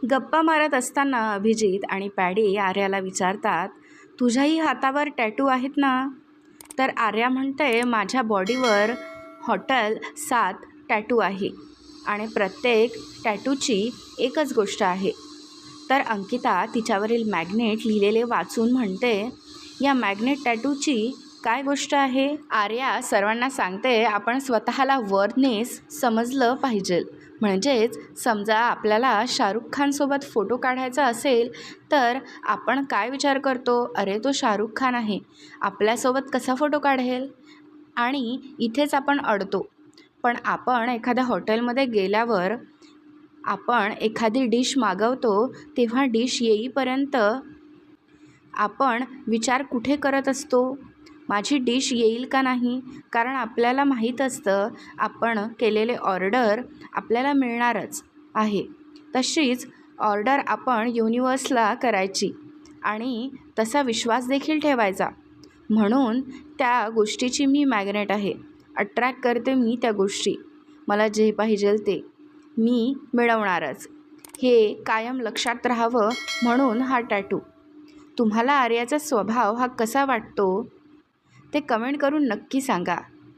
गप्पा मारत असताना अभिजित आणि पॅडी आर्याला विचारतात, तुझ्याही हातावर टॅटू आहेत ना? तर आर्या म्हणते, माझ्या बॉडीवर हॉटेल 7 टॅटू आहे आणि प्रत्येक टॅटूची एकच गोष्ट आहे. तर अंकिता तिच्यावरील मॅग्नेट लिहिलेले वाचून म्हणते, या मॅग्नेट टॅटूची काय गोष्ट आहे? आर्या सर्वांना सांगते, आपण स्वतःला वर्थनेस समजलं पाहिजे. म्हणजेच समजा आपल्याला शाहरुख खानसोबत फोटो काढायचा असेल तर आपण काय विचार करतो, अरे तो शाहरुख खान आहे, आपल्यासोबत कसा फोटो काढेल, आणि इथेच आपण अडतो. पण आपण एखाद्या हॉटेलमध्ये गेल्यावर आपण एखादी डिश मागवतो, तेव्हा डिश येईपर्यंत आपण विचार कुठे करत असतो, माझी डिश येईल का नाही? कारण आपल्याला माहीत असतं आपण केलेले ऑर्डर आपल्याला मिळणारच आहे. तशीच ऑर्डर आपण युनिवर्सला करायची आणि तसा विश्वास देखील ठेवायचा. म्हणून त्या गोष्टीची मी मॅग्नेट आहे. अट्रॅक्ट करते मी त्या गोष्टी. मला जे पाहिजे ते मी मिळवणारच. हे कायम लक्षात राहावं म्हणून हा टॅटू. तुम्हाला आर्याचा स्वभाव हा कसा वाटतो ते कमेंट करून नक्की सांगा.